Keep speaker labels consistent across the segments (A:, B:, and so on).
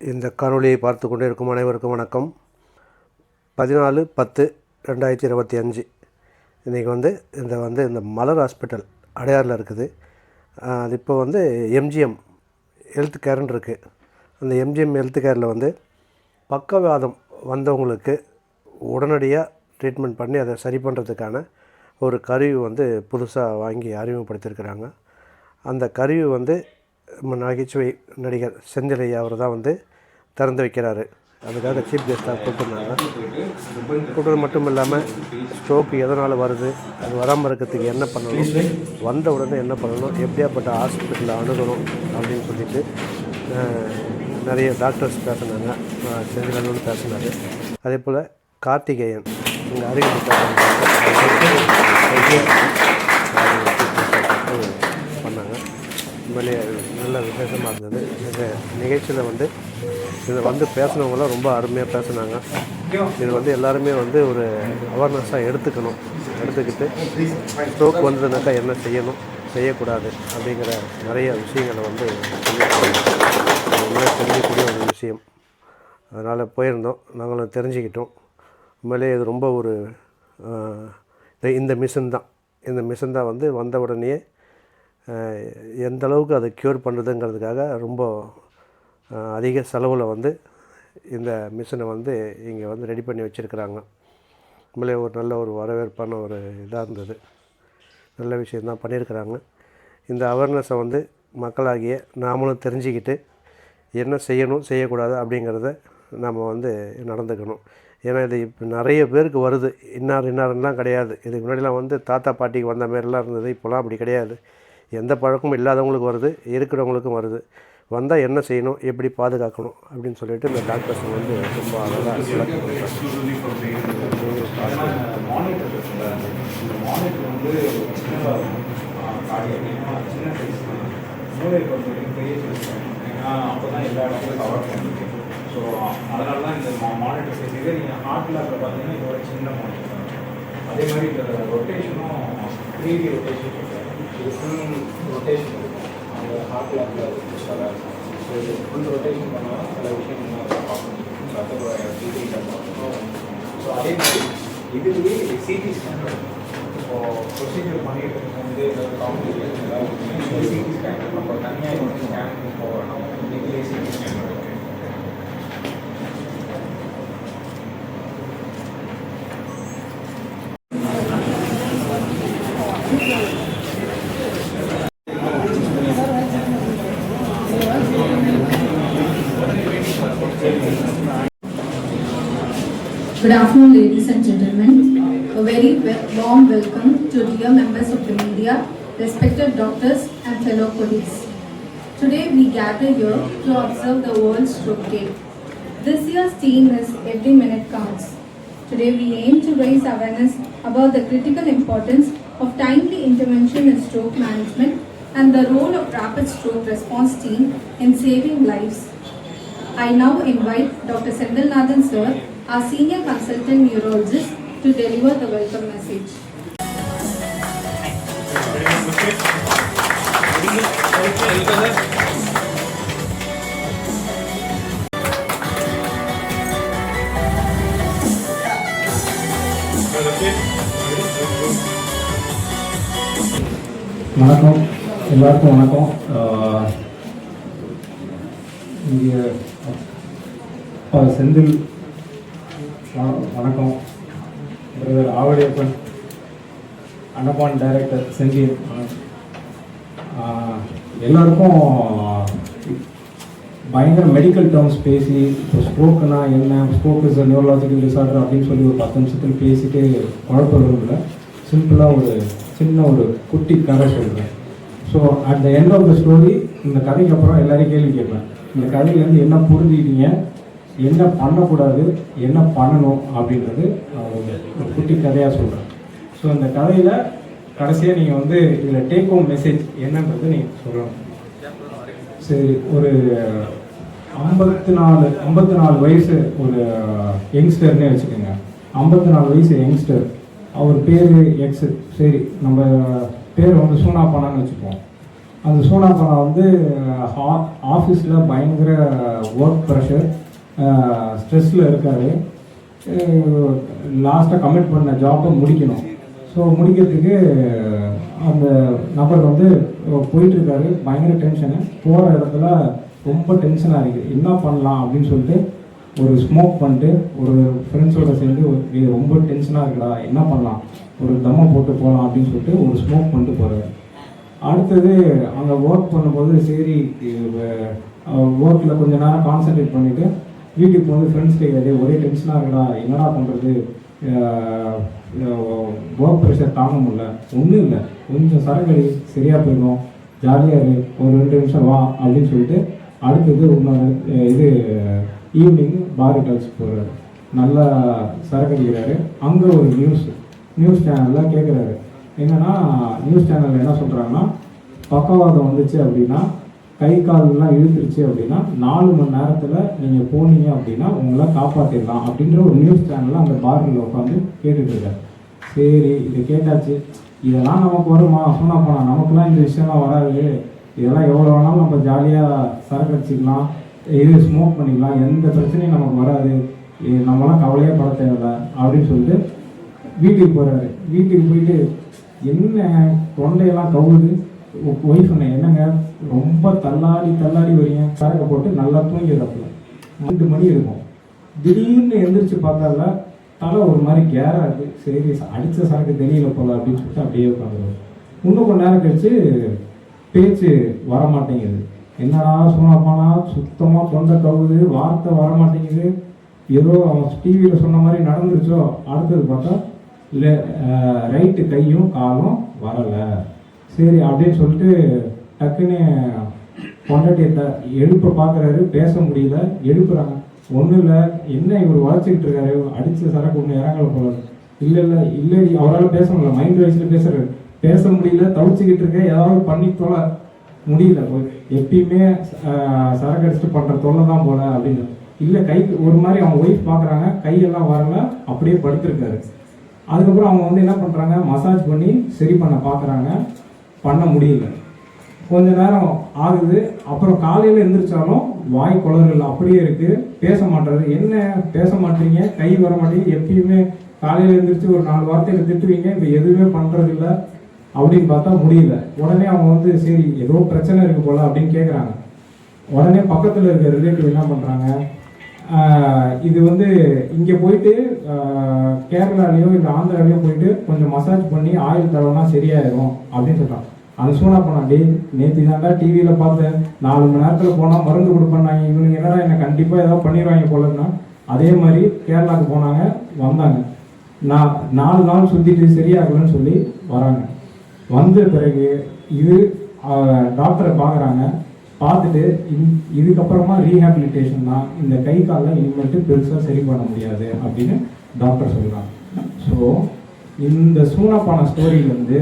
A: இந்த காணொலியை பார்த்து கொண்டே இருக்கும் அனைவருக்கும் வணக்கம். 14/10/2025 இன்றைக்கி இந்த மலர் ஹாஸ்பிட்டல் அடையாரில் இருக்குது. அது இப்போ எம்ஜிஎம் ஹெல்த் கேர்னு இருக்குது. அந்த எம்ஜிஎம் ஹெல்த் கேரில் பக்கவாதம் வந்தவங்களுக்கு உடனடியாக ட்ரீட்மெண்ட் பண்ணி அதை சரி பண்ணுறதுக்கான ஒரு கருவி புதுசாக வாங்கி அறிமுகப்படுத்தியிருக்கிறாங்க. அந்த கருவி நகைச்சுவை நடிகர் செந்தில் ஐயா அவர் தான் திறந்து வைக்கிறாரு. அதுக்காக சீஃப் கெஸ்ட்டாக கூப்பிட்டுருந்தாங்க. கூப்பிட்டது மட்டும் இல்லாமல் ஸ்ட்ரோக் எதனால் வருது, அது வராமல் இருக்கிறதுக்கு என்ன பண்ணணும், வந்த உடனே என்ன பண்ணணும், எப்படியாப்பட்ட ஹாஸ்பிட்டலில் அணுகணும் அப்படின்னு சொல்லிட்டு நிறைய டாக்டர்ஸ் பேசினாங்க. செந்தில் பேசினார். அதே போல் கார்த்திகேயன் இங்கே அருகில் பண்ணாங்க. உண்மையிலே நல்ல விசேஷமாக இருந்தது. இந்த நிகழ்ச்சியில் இதை பேசினவங்களாம் ரொம்ப அருமையாக பேசினாங்க. இது எல்லாருமே ஒரு அவேர்னஸாக எடுத்துக்கிட்டு ஸ்ட்ரோக் வந்ததுனாக்கா என்ன செய்யணும், செய்யக்கூடாது அப்படிங்கிற நிறைய விஷயங்களை தெரிஞ்சக்கூடிய ஒரு விஷயம். அதனால் போயிருந்தோம், நாங்களும் தெரிஞ்சுக்கிட்டோம். உண்மையிலே இது ரொம்ப ஒரு இந்த மிஷின் தான் வந்த உடனே எந்த அளவுக்கு அதை க்யூர் பண்ணுறதுங்கிறதுக்காக ரொம்ப அதிக செலவில் இந்த மிஷினை இங்கே ரெடி பண்ணி வச்சுருக்கிறாங்க. நம்மளே ஒரு நல்ல ஒரு வரவேற்பான ஒரு இதாக இருந்தது. நல்ல விஷயந்தான் பண்ணியிருக்கிறாங்க. இந்த அவேர்னஸை மக்களாகிய நாமளும் தெரிஞ்சுக்கிட்டு என்ன செய்யணும், செய்யக்கூடாது அப்படிங்கிறத நம்ம நடந்துக்கணும். ஏன்னா இது இப்போ நிறைய பேருக்கு வருது. இன்னார்லாம் கிடையாது. இதுக்கு முன்னாடிலாம் தாத்தா பாட்டிக்கு வந்த மாரிலாம் இருந்தது. இப்போலாம் அப்படி கிடையாது. எந்த பழக்கமும் இல்லாதவங்களுக்கு வருது, இருக்கிறவங்களுக்கும் வருது. வந்தால் என்ன செய்யணும், எப்படி பாதுகாக்கணும் அப்படின்னு சொல்லிட்டு இந்த டாக்டர்ஸ் ரொம்ப அழகாக
B: அப்போதான் எல்லா இடத்துலையும் கவர் பண்ணுது. ஸோ அதனால தான் இந்த மானிட்டர் செய்து நீங்கள் ஹார்ட் லேபில் பார்த்தீங்கன்னா இது ஒரு சின்ன மானிட்டர். அதே மாதிரி இந்த ரொட்டேஷனும் 3D ரொட்டேஷன் சொல்கிறாங்க. இது ஃபுல் ரொட்டேஷன் இருக்கும் அந்த ஹார்ட் லேபில் யூஸ்ஃபுல்லாக இருக்கும். ஸோ இது ஃபுல் ரொட்டேஷன் பண்ணால் சில விஷயங்கள் பார்க்கணும். ஸோ அதே மாதிரி இதுலேயே சிடி ஸ்கேன் இருக்கும். இப்போது ப்ரொசீஜர் பண்ணிட்டு இருக்கும்போது காம்ப்ளிகேஷன் ஏதாவது சிடி ஸ்கேன் நம்ம தனியாக ஸ்கேன் போகிறோம். இதுலேயே சிடி ஸ்கேன் இருக்கும்.
C: Good afternoon, ladies and gentlemen. A very warm welcome to dear members of the media, respected doctors and fellow colleagues. Today we gather here to observe the World Stroke Day. This year's theme is Every Minute Counts. Today we aim to raise awareness about the critical importance of timely intervention in stroke management and the role of rapid stroke response team in saving lives. I now invite Dr. Sendilnathan sir, our senior consultant neurologist, to deliver the welcome message.
D: வணக்கம், எல்லாருக்கும் வணக்கம். இங்கே செந்தில் வணக்கம், brother Avadiyappan, அன்னபான் director Senthil, எல்லாருக்கும் பயங்கர medical terms பேசி இப்போ ஸ்ட்ரோக்குனா என்ன, ஸ்ட்ரோக் இஸ் நியூரலாஜிக்கல் டிசார்டர் அப்படின்னு சொல்லி ஒரு 10 நிமிஷத்தில் பேசிட்டு குழப்பம் இல்லை. சிம்பிளாக ஒரு சின்ன ஒரு குட்டி கதை சொல்கிறேன். So at the end of the story, இந்த கதைக்கு அப்புறம் எல்லாரையும் கேள்வி கேட்பேன். இந்த கதையிலேருந்து என்ன புரிஞ்சுக்கிட்டீங்க, என்ன பண்ணக்கூடாது, என்ன பண்ணணும் அப்படின்றது ஒரு குட்டி கதையாக சொல்கிறேன். ஸோ இந்த கதையில் கடைசியாக நீங்கள் இதில் டேக் ஹோம் மெசேஜ் என்னன்றது நீங்கள் சொல்லணும். சரி, ஒரு 54 வயசு ஒரு யங்ஸ்டர்னே வச்சுக்கோங்க. 54 வயசு யங்ஸ்டர், அவர் பேர் எக்ஸு. சரி, நம்ம பேர் சூனா பண்ணான்னு வச்சுப்போம். அந்த சூனாப்பானா வந்து ஆஃபீஸில் பயங்கர ஒர்க் ப்ரெஷர், ஸ்ட்ரெஸ்ஸில் இருக்கார். லாஸ்ட்டாக கமிட் பண்ண ஜாப்பை முடிக்கணும். ஸோ முடிக்கிறதுக்கு அந்த நபர் வந்து போயிட்டுருக்காரு, பயங்கர டென்ஷனு. போகிற இடத்துல ரொம்ப டென்ஷனாக இருக்குது, என்ன பண்ணலாம் அப்படின்னு சொல்லிட்டு ஒரு ஸ்மோக் பண்ணிட்டு ஒரு ஃப்ரெண்ட்ஸோடு சேர்ந்து இது ரொம்ப டென்ஷனாக இருக்குடா, என்ன பண்ணலாம், ஒரு தம்மை போட்டு போகலாம் அப்படின்னு சொல்லிட்டு ஒரு ஸ்மோக் பண்ணிட்டு போகிறாரு. அடுத்தது அங்கே ஒர்க் பண்ணும்போது சரி ஒர்க்கில் கொஞ்சம் நேரம் கான்சன்ட்ரேட் பண்ணிவிட்டு வீட்டுக்கு வந்து ஃப்ரெண்ட்ஸ்கிட்ட கேட்டு ஒரே டென்ஷனாக இருக்குடா, என்னடா பண்ணுறது, ஒர்க் ப்ரெஷர் தாங்க முடியல, ஒன்றும் இல்லை கொஞ்சம் சரக்கடி சரியாக போயிடும், ஜாலியாக இரு, ஒரு 2 நிமிஷம் வா அப்படின்னு சொல்லிட்டு அடுத்தது இன்னொரு இது ஈவினிங் பாரிட்டல்ஸ் போகிறாரு, நல்லா சரக்கடிக்கிறாரு. அங்கே ஒரு நியூஸ் சேனலில் கேட்குறாரு, என்னென்னா நியூஸ் சேனலில் என்ன சொல்கிறாங்கன்னா, பக்கவாதம் வந்துச்சு அப்படின்னா, கை கால்லாம் இழுத்துருச்சு அப்படின்னா 4 மணி நேரத்தில் நீங்கள் போனீங்க அப்படின்னா உங்களை காப்பாற்றிடலாம் அப்படின்ற ஒரு நியூஸ் சேனலில் அந்த பாரில் உட்காந்து கேட்டுட்ருக்காரு. சரி இதை கேட்டாச்சு, இதெல்லாம் நமக்கு வருமா, சூனாப்பானா நமக்குலாம் இந்த விஷயம்லாம் வராது, இதெல்லாம் எவ்வளோ வேணாலும் நம்ம ஜாலியாக சரக்கு அடிச்சிக்கலாம், இது ஸ்மோக் பண்ணிக்கலாம், எந்த பிரச்சனையும் நமக்கு வராது, நம்மளாம் கவலையே பட தேவையில்லை அப்படின்னு சொல்லிட்டு வீட்டுக்கு போகிறாரு. வீட்டுக்கு போயிட்டு என்ன தொண்டையெல்லாம் கவுது, ஒய்ஃப் என்னங்க ரொம்ப தள்ளாடி வரீங்க, சரக்கை போட்டு நல்லா தூங்கிடுறப்பல 2 மணி இருக்கும். திடீர்னு எந்திரிச்சு பார்த்தால தலை ஒரு மாதிரி கேராக இருக்குது, சரி அடித்த சரக்கு தெரியல போல அப்படின்னு சொல்லிட்டு அப்படியே உட்காந்துருவோம். இன்னும் கொஞ்ச நேரம் கழிச்சு பேச்சு வரமாட்டேங்குது, என்னடா சூனாப்பானா சுத்தமாக தொண்டை கவுது, வார்த்தை வரமாட்டேங்குது, ஏதோ அவன் டிவியில் சொன்ன மாதிரி நடந்துருச்சோ. அடுத்தது பார்த்தா இல்லை ரைட்டு கையும் காலும் வரலை. சரி அப்படின்னு சொல்லிட்டு டக்குன்னு பொண்டாட்டியை எழுப்ப பார்க்குறாரு, பேச முடியல, எழுப்புறாங்க. ஒன்றும் இல்லை, என்ன இவர் வளச்சிக்கிட்டு இருக்காரு, அடித்த சரக்கு ஒன்று இறங்கல போல. இல்லை அவரால் பேச முடியல, மைண்ட் வைஸில் பேசுறாரு, பேச முடியல, தவிச்சிக்கிட்டு இருக்க, ஏதாவது பண்ணி தொலை முடியல, எப்பயுமே சரக்கு அடிச்சுட்டு பண்ணுற தொல்லை தான் போல அப்படின்னு. இல்லை கை ஒரு மாதிரி அவங்க ஒய்ஃப் பார்க்குறாங்க, கையெல்லாம் வரல, அப்படியே படுத்திருக்காரு. அதுக்கப்புறம் அவங்க வந்து என்ன பண்ணுறாங்க, மசாஜ் பண்ணி சரி பண்ண பார்க்குறாங்க, பண்ண முடியல. கொஞ்ச நேரம் ஆகுது. அப்புறம் காலையில் எழுந்திரிச்சாலும் வாய் குளறுகள் அப்படியே இருக்குது, பேச மாட்டாரு. என்ன பேச மாட்டீங்க, கை வர மாட்டேங்குது, எப்பயுமே காலையில் எழுந்திரிச்சு ஒரு 4 வார்த்தையில் திட்டுவீங்க, இப்போ எதுவுமே பண்ணுறதில்ல அப்படின்னு பார்த்தா முடியல. உடனே அவங்க வந்து சரி ஏதோ பிரச்சனை இருக்குது போல அப்படின்னு கேட்குறாங்க. உடனே பக்கத்தில் இருக்க ரிலேட்டிவ் என்ன பண்ணுறாங்க, இது வந்து இங்கே போயிட்டு கேரளாலேயோ இல்லை ஆந்திராலேயோ போயிட்டு கொஞ்சம் மசாஜ் பண்ணி ஆயில் தடவைனா சரியாயிடும் அப்படின்னு சொல்கிறாங்க. அந்த சூனாப்பானா நேற்று தாண்டா டிவியில் பார்த்தேன், 4 மணி நேரத்தில் போனால் மருந்து கொடுப்பாங்க, இவனுங்க என்னடா என்னை கண்டிப்பாக ஏதாவது பண்ணிடுவாங்க போலன்னா. அதே மாதிரி கேரளாவுக்கு போனாங்க, வந்தாங்க, நான் 4 நாள் சுற்றிட்டு சரியாகலன்னு சொல்லி வராங்க. வந்த பிறகு இது டாக்டரை பார்க்குறாங்க, பார்த்துட்டு இதுக்கப்புறமா ரீஹாபிலிட்டேஷன் தான், இந்த கை காலில் இனிமேட்டு பெருசாக சரி பண்ண முடியாது அப்படின்னு டாக்டர் சொல்கிறாங்க. ஸோ இந்த சூனாப்பானா ஸ்டோரியிலேருந்து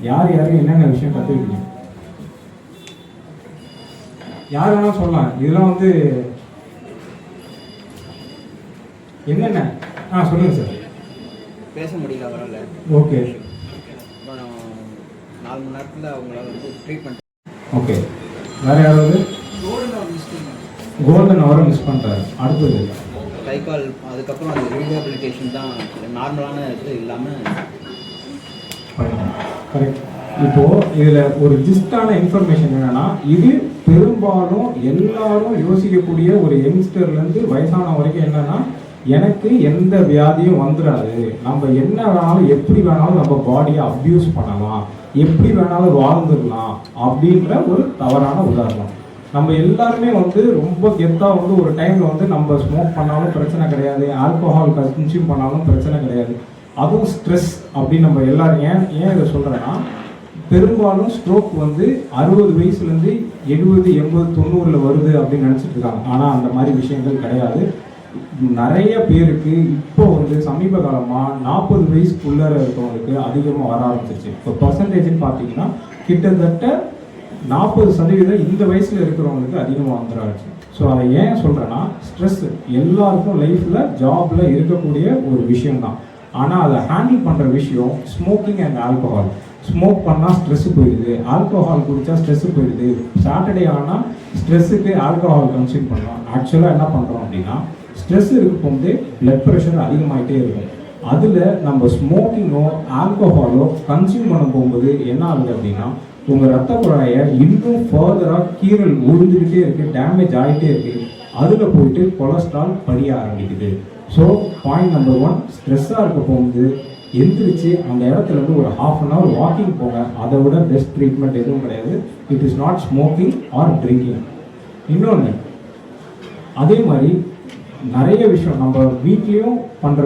D: யார் என்னென்ன விஷயம் கற்றுக்கிட்டீங்க? யார் வேணாலும் சொல்லலாம். இதெல்லாம் வந்து என்னென்ன சொல்லுங்கள் சார்.
E: பேச முடியல, வரல.
D: ஓகே,
E: அப்புறம் 4 மணி நேரத்தில் அவங்களால வந்து ட்ரீட்மெண்ட்.
D: ஓகே, வேறு யாராவது? கோல்டன் ஹவரை மிஸ் பண்ணுறாரு. அடுத்தது
E: கை கால், அதுக்கப்புறம் அந்த ரீஹாபிலிட்டேஷன் தான் நார்மலான இது இல்லாமல்.
D: கரெக்ட். இப்போது இதில் ஒரு ஜிஸ்டான இன்ஃபர்மேஷன் என்னென்னா, இது பெரும்பாலும் எல்லாரும் யோசிக்கக்கூடிய ஒரு யங்ஸ்டர்லேருந்து வயசான வரைக்கும் என்னென்னா, எனக்கு எந்த வியாதியும் வந்துடாது, நம்ம என்ன வேணாலும் எப்படி வேணாலும் நம்ம பாடியை அப்யூஸ் பண்ணலாம், எப்படி வேணாலும் வாழ்ந்துடலாம் அப்படின்ற ஒரு தவறான உதாரணம். நம்ம எல்லாருமே வந்து ரொம்ப கெத்தாக வந்து ஒரு டைமில் வந்து நம்ம ஸ்மோக் பண்ணாலும் பிரச்சனை கிடையாது, ஆல்கோஹால் கன்சியூம் பண்ணாலும் பிரச்சனை கிடையாது, அதுவும் ஸ்ட்ரெஸ் அப்படின்னு நம்ம எல்லாரும் ஏன் இதை சொல்கிறேன்னா, பெரும்பாலும் ஸ்ட்ரோக் வந்து 60 வயசுலேருந்து 70, 80, 90 வருது அப்படின்னு நினச்சிட்டு இருக்காங்க. ஆனால் அந்த மாதிரி விஷயங்கள் கிடையாது. நிறைய பேருக்கு இப்போ வந்து சமீப காலமாக 40 வயசுக்குள்ளே இருக்கவங்களுக்கு அதிகமாக வர ஆரம்பிச்சிருச்சு. இப்போ பர்சன்டேஜ்னு பார்த்தீங்கன்னா கிட்டத்தட்ட 40% இந்த வயசில் இருக்கிறவங்களுக்கு அதிகமாக வந்துடாச்சு. ஸோ அதை ஏன் சொல்கிறேன்னா, ஸ்ட்ரெஸ் எல்லாருக்கும் லைஃப்பில் ஜாபில் இருக்கக்கூடிய ஒரு விஷயம்தான். ஆனால் அதை ஹேண்டில் பண்ணுற விஷயம் ஸ்மோக்கிங் அண்ட் ஆல்கஹால். ஸ்மோக் பண்ணால் ஸ்ட்ரெஸ்ஸு போயிடுது, ஆல்கோஹால் குடித்தா ஸ்ட்ரெஸ்ஸு போயிடுது, சாட்டர்டே ஆனால் ஸ்ட்ரெஸ்ஸுக்கு ஆல்கோஹால் கன்சியூம் பண்ணலாம். ஆக்சுவலாக என்ன பண்ணுறோம் அப்படின்னா, ஸ்ட்ரெஸ் இருக்கும்போது பிளட் ப்ரெஷர் அதிகமாகிட்டே இருக்கும். அதில் நம்ம ஸ்மோக்கிங்கோ ஆல்கோஹாலோ கன்சியூம் பண்ண போகும்போது என்ன ஆகுது அப்படின்னா, உங்கள் ரத்த குழாயை இன்னும் ஃபர்தராக கீரல் உழுந்துக்கிட்டே இருக்குது, டேமேஜ் ஆகிட்டே இருக்குது. அதில் போயிட்டு கொலஸ்ட்ரால் படிய ஆரம்பிக்குது. ஸோ பாயிண்ட் நம்பர் 1, ஸ்ட்ரெஸ்ஸாக இருக்க போகும்போது எந்திரிச்சு அந்த இடத்துல இருந்து ஒரு ½ அன் ஹவர் வாக்கிங் போங்க. அதை விட பெஸ்ட் ட்ரீட்மெண்ட் எதுவும் கிடையாது. It is not smoking R drinking. இன்னொன்று, அதே மாதிரி நிறைய விஷயம் நம்ம வீட்லேயும் பண்ணுற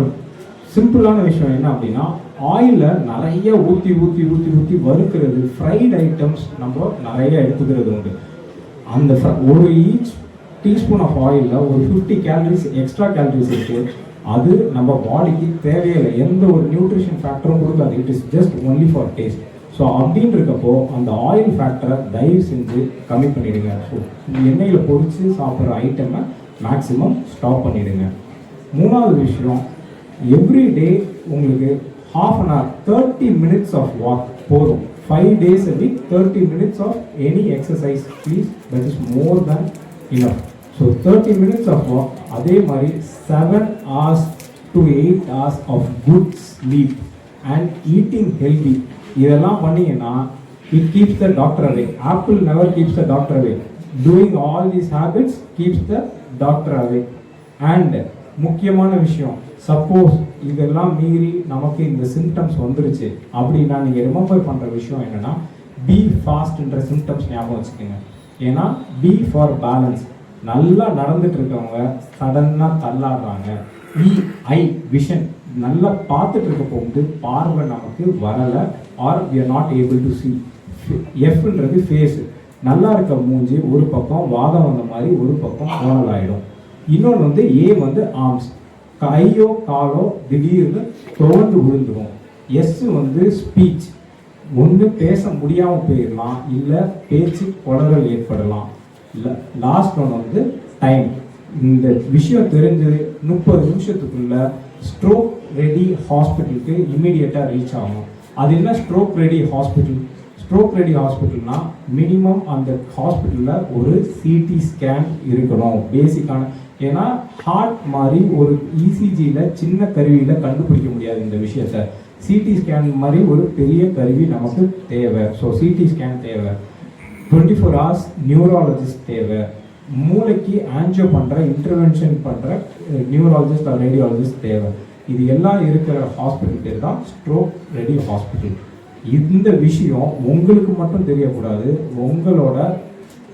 D: சிம்பிளான விஷயம் என்ன அப்படின்னா, ஆயிலில் நிறைய ஊற்றி ஊற்றி ஊற்றி ஊற்றி வறுக்கிறது, ஃப்ரைட் ஐட்டம்ஸ் நம்ம நிறைய எடுத்துக்கிறது உண்டு. அந்த ஒரு ஈச் டீஸ்பூன் ஆஃப் ஆயிலில் ஒரு 50 கேலரிஸ் எக்ஸ்ட்ரா கேலரிஸ் இருக்குது. அது நம்ம பாடிக்கு தேவையில்லை, எந்த ஒரு நியூட்ரிஷன் ஃபேக்டரும் கொடுக்காது. It is just only for taste. So அப்படின்னு இருக்கப்போ அந்த ஆயில் ஃபேக்டரை தயவு செஞ்சு கம்மி பண்ணிவிடுங்க. ஸோ எண்ணெயில் பொரித்து சாப்பிட்ற ஐட்டமை மேக்ஸிமம் ஸ்டாப் பண்ணிவிடுங்க. மூணாவது விஷயம், எவ்ரி டே உங்களுக்கு ½ an hour 30 minutes of walk போதும். 5 days a week 30 minutes of any exercise please, that is more than enough. So 30 minutes of walk. அதே மாதிரி 7 hours to 8 hours of good sleep and eating healthy. இதெல்லாம் பண்ணிங்கன்னா it keeps the doctor away. Apple never keeps the doctor away. Doing all these habits keeps the doctor away. And முக்கியமான விஷயம், suppose இதெல்லாம் மீறி நமக்கு இந்த சிம்டம்ஸ் வந்துருச்சு அப்படின்னா நீங்கள் ரிமெம்பர் பண்ணுற விஷயம் என்னென்னா, பி ஃபாஸ்ட்ன்ற சிம்டம்ஸ் ஞாபகம் வச்சுக்கோங்க. ஏன்னா பி ஃபார் பேலன்ஸ். நல்லா நடந்துட்டு இருக்கவங்க சடனாக தள்ளாடுறாங்க. ஐ விஷன், நல்லா பார்த்துட்டு இருக்க போகும்போது பார்வை நமக்கு வரலை, are we are not able to see. எஃப்ன்றது ஃபேஸு, நல்லா இருக்க மூஞ்சி ஒரு பக்கம் வாதம் வந்த மாதிரி ஒரு பக்கம் கோணல் ஆகிடும். இன்னொன்று வந்து ஏ வந்து ஆர்ம்ஸ், கையோ காலோ திடீர்னு துவண்டு விழுந்துடும். எஸ் வந்து ஸ்பீச், ஒன்று பேச முடியாமல் போயிடலாம், இல்லை பேச்சு குளறல் ஏற்படலாம். லாஸ்ட் ஒன்று வந்து டைம். இந்த விஷயம் தெரிஞ்சு 30 நிமிஷத்துக்குள்ள ஸ்ட்ரோக் ரெடி ஹாஸ்பிட்டலுக்கு இமீடியட்டாக ரீச் ஆகணும். அது என்ன stroke ready hospital? Stroke ready ஹாஸ்பிட்டல்னா மினிமம் அந்த ஹாஸ்பிட்டலில் ஒரு சிடி ஸ்கேன் இருக்கணும், பேசிக்கான. ஏன்னா ஹார்ட் மாதிரி ஒரு இசிஜியில் சின்ன கருவியில் கண்டுபிடிக்க முடியாது இந்த விஷயத்தை. சிடி ஸ்கேன் மாதிரி ஒரு பெரிய கருவி நமக்கு தேவை. ஸோ சிடி ஸ்கேன் தேவை. 24 hours நியூராலஜிஸ்ட் தேவை. மூளைக்கு ஆன்ஜியோ பண்ணுற இன்டர்வென்ஷன் பண்ணுற நியூராலஜிஸ்ட் ஆர் ரேடியாலஜிஸ்ட் தேவை. இது எல்லாம் இருக்கிற ஹாஸ்பிட்டல் பேர் தான் ஸ்ட்ரோக் ரெடி ஹாஸ்பிட்டல். இந்த விஷயம் உங்களுக்கு மட்டும் தெரியக்கூடாது, உங்களோட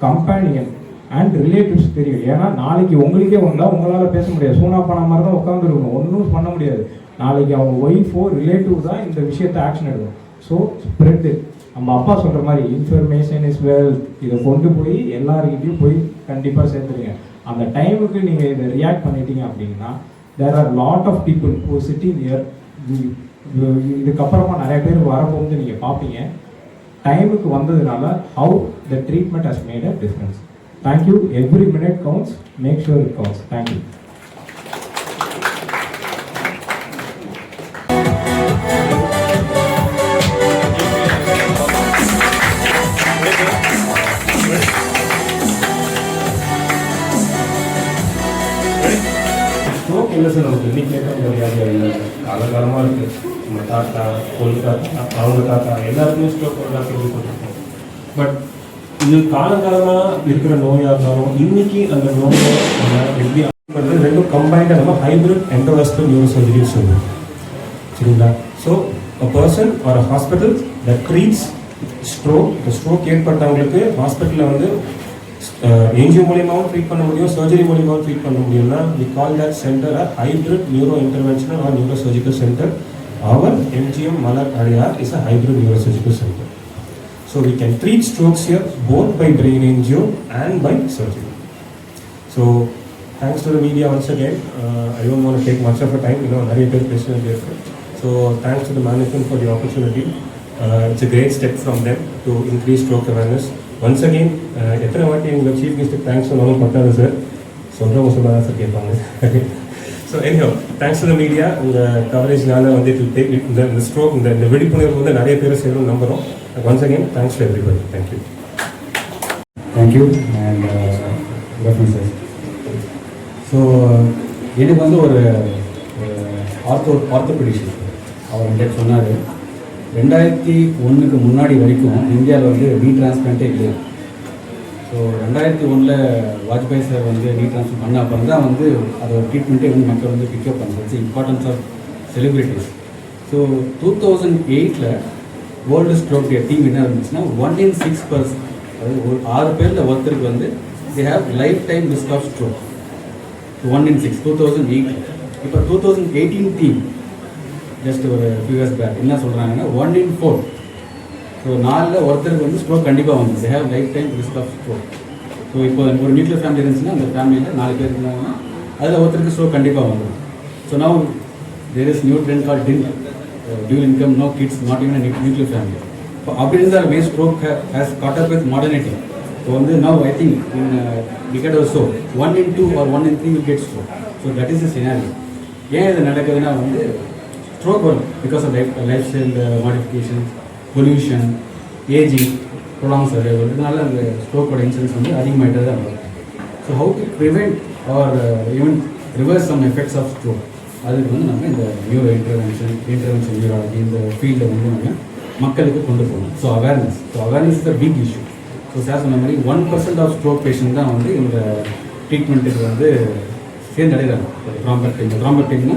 D: கம்பேனியன் அண்ட் ரிலேட்டிவ்ஸ் தெரியும். ஏன்னா நாளைக்கு உங்களுக்கே வந்தால் உங்களால் பேச முடியாது, சூனா பண்ண மாதிரி தான் உட்காந்துருக்கணும், ஒன்றும் பண்ண முடியாது. நாளைக்கு அவங்க ஒய்ஃபோ ரிலேட்டிவ் தான் இந்த விஷயத்தை ஆக்ஷன் எடுக்கணும். So spread. நம்ம அப்பா சொல்கிற மாதிரி இன்ஃபர்மேஷன் இஸ் வெல்த். இதை கொண்டு போய் எல்லாருக்கிட்டையும் போய் கண்டிப்பாக சேர்த்துருங்க. அந்த டைமுக்கு நீங்கள் இதை ரியாக்ட் பண்ணிட்டீங்க அப்படின்னா there are lot of people who sitting here. இதுக்கப்புறமா நிறைய பேர் வரப்போகுது நீங்கள் பார்ப்பீங்க. டைமுக்கு வந்ததுனால how the treatment has made a difference. Thank you. Every minute counts, make sure it counts. Thank you.
F: Stroke இல்லை சார், நமக்கு இன்னைக்கு கேட்க முடியாது இல்லை சார். காலகாலமாக இருக்குது. நம்ம தாத்தா, தாத்தா, அவங்க தாத்தா எல்லாருக்குமே ஸ்ட்ரோக் வரலாம் கேள்விப்பட்டிருக்கோம். பட் இது காலகாலமாக இருக்கிற நோயாக இருந்தாலும் இன்னைக்கு அந்த நோயை நம்ம எப்படி பண்ணுறது, ரெண்டும் கம்பைண்டாக நம்ம ஹைப்ரிட் எண்டோவாஸ்குலர் நியூரோ சர்ஜரி சொல்லுவோம். சரிங்களா? So a person or a hospital that treats stroke, இந்த ஸ்ட்ரோக் ஏற்பட்டவங்களுக்கு ஹாஸ்பிட்டலில் வந்து ஏஞ்சியோ மூலியமாகவும் ட்ரீட் பண்ண முடியும், சர்ஜரி மூலியமாகவும் ட்ரீட் பண்ண முடியும்னா we call that center a hybrid neuro interventional or neurosurgical center. Our MGM Malad Adyar is a hybrid neurosurgical center. So we can treat strokes here both by brain angio and by surgery. So thanks to the media once again. I don't want to take much of a time, நிறைய பேர் பேசுறது இருக்கு. So thanks to the management for the opportunity. It's a great step from them to increase stroke awareness. Once again எத்தனை வாட்டி எங்கள் chief கெஸ்ட்டுக்கு thanks சொன்னாலும் பட்டாது sir, சொல்கிறவங்க சொன்னால் தான் சார் கேட்பாங்க. So anyhow, thanks to the media. உங்கள் கவரேஜ்னால வந்து இந்த ஸ்ட்ரோக் இந்த விழிப்புணர்வு வந்து நிறைய பேர் சேரும் நம்புகிறோம். Once again thanks to everybody. Thank you.
G: Thank you and good afternoon sir. So எனக்கு வந்து ஒரு ஆர்த்தோபெடிஷன் அவர் என்கிட்ட சொன்னார். 2001 முன்னாடி வரைக்கும் இந்தியாவில் வந்து நீ டிரான்ஸ்பிளான்ட்டே இல்லை. ஸோ 2001 வாஜ்பாய் சார் வந்து நீ டிரான்ஸ்பிளான்ட் பண்ண அப்புறம் தான் வந்து அதோட ட்ரீட்மெண்ட்டே வந்து மக்கள் வந்து பிக்கப் பண்ணுறது importance of celebrities. So 2008 world stroke day team என்ன இருந்துச்சுன்னா 1 in 6 person, அதாவது ஒரு 6 பேரில் ஒருத்தருக்கு வந்து they have lifetime risk of stroke. 1 in 6 2008. இப்போ 2018 டீம் ஜஸ்ட் ஒரு ஃபியூ இயர்ஸ் பேக் என்ன சொல்கிறாங்கன்னா 1 in 4. ஸோ 4ல் ஒருத்தருக்கு வந்து ஸ்ட்ரோக் கண்டிப்பாக வந்து they have lifetime risk of stroke. So இப்போ ஒரு நியூக்ளியர் ஃபேமிலி இருந்துச்சுன்னா அந்த ஃபேமிலியில் 4 பேர் இருந்தாங்கன்னா அதில் ஒருத்தருக்கு ஸ்ட்ரோக் கண்டிப்பாக வந்துடும். So now there is new trend called dual income, no kids, not even a nuclear family. So அப்படி இருந்தாலுமே stroke has caught up with modernity. So வந்து now I think in decade or so 1 in 2 or 1 in 3 will get stroke. So that is the scenario. ஏன் இது நடக்குதுன்னா வந்து stroke வரும் because of lifestyle modification, pollution, ageing, prolong survival, இதனால அந்த ஸ்ட்ரோக்கோட incidence வந்து அதிகமாகிட்டே தான் வரும். So how to prevent or even reverse some effects of stroke, அதுக்கு வந்து நம்ம இந்த நியூரோ இன்டர்வென்ஷன் நியூராலஜி இந்த ஃபீல்டை வந்து நம்ம மக்களுக்கு கொண்டு போகணும். So awareness is the big issue. So sir சொன்ன மாதிரி 1% ஆஃப் ஸ்ட்ரோக் பேஷண்ட் தான் வந்து இந்த ட்ரீட்மெண்ட்டுக்கு வந்து சேர்ந்தடைகிறாங்க. த்ராம்பெக்டைம்னா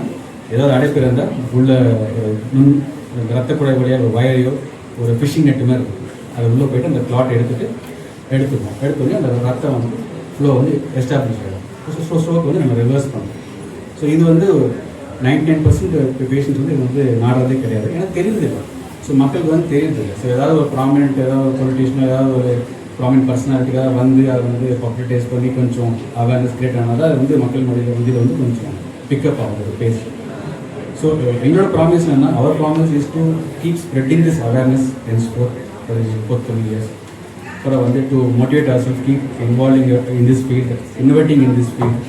G: ஏதாவது அடைப்பு இருந்தால் உள்ள ரத்த குழாய் வழியாக ஒரு வயரையோ ஒரு ஃபிஷிங் நெட்டு மாதிரி இருக்கும், அது உள்ளே போய்ட்டு அந்த கிளாட் எடுத்துக்கணும் அந்த ரத்தம் வந்து ஃப்ளோ வந்து எஸ்டாப்ளிஷ் ஆகிடும். ஸோ ஸ்ட்ரோக் வந்து நம்ம ரிவர்ஸ் பண்ணணும். ஸோ இது வந்து 99% பேஷண்ட்ஸ் வந்து இது வந்து நாடுறதே கிடையாது, ஏன்னா தெரியுது இல்லை. ஸோ மக்களுக்கு வந்து தெரியுது இல்லை. ஸோ ஏதாவது ஒரு ப்ராமினென்ட் ஏதாவது ஒரு பொலிட்டிஷியனோ ஏதாவது ஒரு ப்ராமினென்ட் பர்சனாலிட்டிக்காக வந்து அதை வந்து பாப்புலரைஸ் பண்ணி கொஞ்சம் அவேர்னஸ் கிரியேட் ஆனால் தான் அது வந்து மக்கள் மொழியில் வந்து இதை வந்து கொஞ்சம் பிக்கப் ஆகுது பேச. ஸோ எங்களோட ப்ராமிஸ் என்னன்னா, our promise is to keep spreading this awareness for 20 years. அப்புறம் வந்து to motivate our self, keep involving in this field, innovating in this field,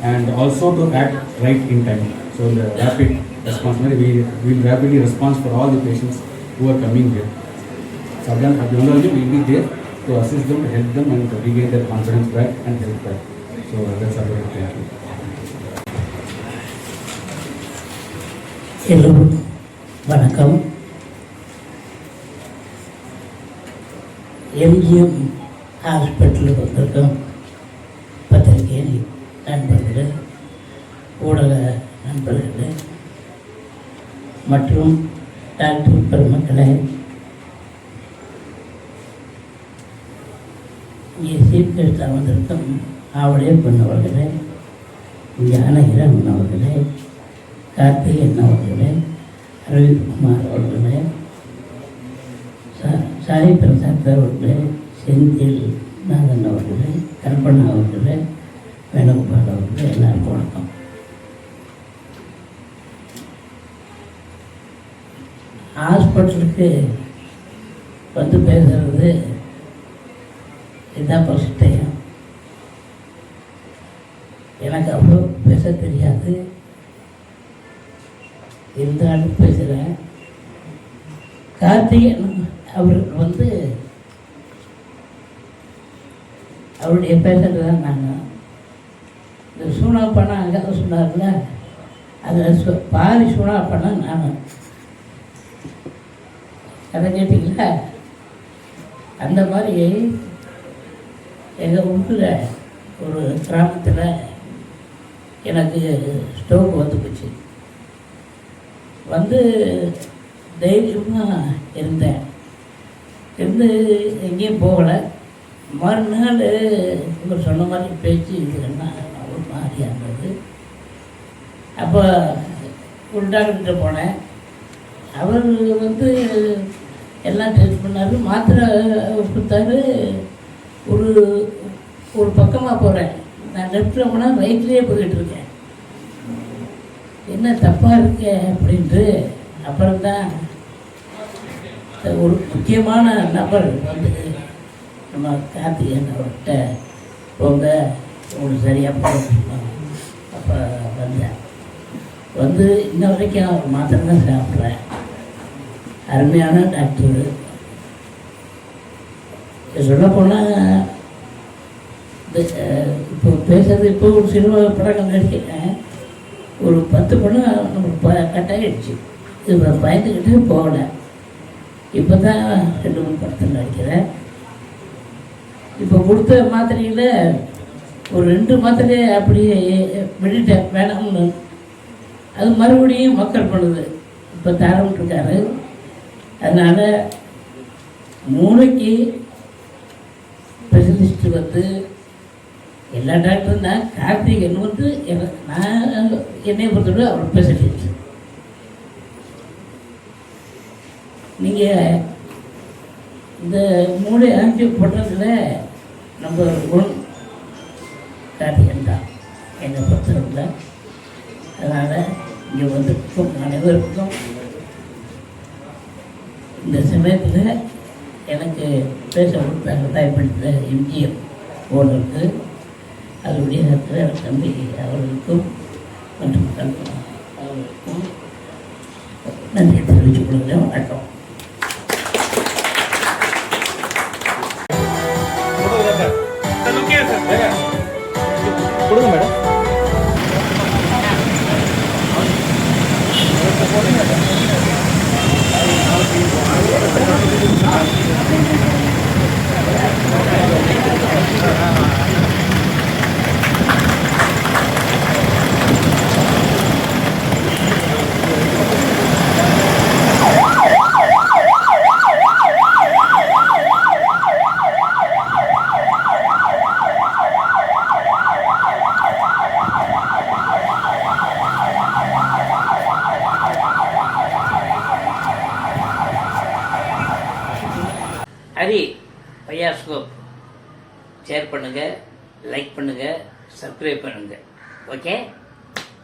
G: and also to act right in time. So the rapid response, we will rapidly respond for all the patients who are coming here. So again, we will be there to assist them, help them, and to regain their confidence back and help back. So that's about it. Thank you.
H: Hello, வணக்கம். MGM ஹாஸ்பிட்டலுக்கு வந்திருக்கோம். பத்திரிகை நண்பர்கள், ஊடக நண்பர்கள் மற்றும் doctor பெருமக்களே, இங்கே சீஃப் கெஸ்டாக வந்திருக்கும் ஆவடைய பொண்ணவர்களே, ஞானகிரன் அவர்களே, கார்த்திகேயன் அவர்களே, அரவிந்த்குமார் அவர்களே, சாய் பிரசாத் அவர்களே, செந்தில் நாதன் அவர்களே, கல்பனா அவர்களே, வேணுகோபால் அவர்களே, எல்லாருக்கும் வணக்கம். ஹாஸ்பிட்டலுக்கு வந்து பேசுகிறது இதுதான் ஃபர்ஸ்ட் டைம். எனக்கு அவ்வளோ பேச தெரியாது, இருந்தாலும் பேசுகிறேன். கார்த்திகேயன் அவருக்கு வந்து அவருடைய பேசுகிறது தான் நாங்கள் இந்த சூனா பணம் அங்கே சொன்னார்ல, அதில் பாதி சூனா பணம் நான் கதை கேட்டிங்களா? அந்த மாதிரி எங்கள் ஊரில் ஒரு கிராமத்தில் எனக்கு ஸ்ட்ரோக் வந்து போச்சு. வந்து தைரியமாக இருந்தேன், இருந்து எங்கேயும் போகலை. மறுநாள் இவர் சொன்ன மாதிரி பேச்சு இதுன்னா ஒரு மாதிரியாக இருந்தது. அப்போ ஒரு டாக்டர்கிட்ட போனேன். அவர் வந்து எல்லாம் டெஸ்ட் பண்ணார், மாத்திரை கொடுத்தாரு. ஒரு பக்கமாக போகிறேன், நான் லெஃப்டில் போனால் ரைட்லேயே போய்கிட்டுருக்கேன். என்ன தப்பாக இருக்கேன் அப்படின்ட்டு அப்புறம்தான் ஒரு முக்கியமான நபர் வந்து நம்ம கார்த்திகேயன் அவர்கிட்ட போங்க உங்களுக்கு சரியாக போகணும். அப்போ வந்தேன். வந்து இன்ன வரைக்கும் அவர் மாத்திரை தான் சாப்பிட்றேன். அருமையான டாக்டரு. சொல்லப்போனால் இப்போ பேசுறது, இப்போ ஒரு சினிமா படங்கள் நடிக்கிறேன், ஒரு 10 படம் நமக்கு கட்டாயிடுச்சு. இது பயந்துக்கிட்டே போகல. இப்போ தான் 2-3 படத்தில் நடிக்கிறேன். இப்போ கொடுத்த மாத்திரையில் ஒரு 2 மாத்திரையே அப்படியே விட்டுட்டேன், வேணாம்னு. அது மறுபடியும் மக்கள் பண்ணுது. இப்போ தரவிட்டுருக்காரு. அதனால் மூளைக்கு ஸ்பெஷலிஸ்ட்டு வந்து எல்லா டாக்டரும் தான். கார்த்திகன் வந்து நான் என்னை பொறுத்தவரை அவர் ஸ்பெஷலிஸ்ட். நீங்கள் இந்த மூளை ஆஞ்சியோ பண்ணுறதுல நம்பர் 1 கார்த்திகன் தான் என்னை பொறுத்தவரை. அதனால் இங்கே வந்திருக்கும் அனைவருக்கும் இந்த சமயத்தில் எனக்கு பேச தயப்படுத்த எம்ஜிஎம் ஓனருக்கு, அதனுடைய தம்பி அவர்களுக்கும் மற்றும் அவர்களுக்கும் நன்றி தெரிவித்துக் கொள்கிறேன். வணக்கம்.
E: கொடுங்க மேடம்.
H: ஹரி பையாஸ்கோப் ஷேர் பண்ணுங்கள், லைக் பண்ணுங்கள், சப்ஸ்கிரைப் பண்ணுங்கள். ஓகே.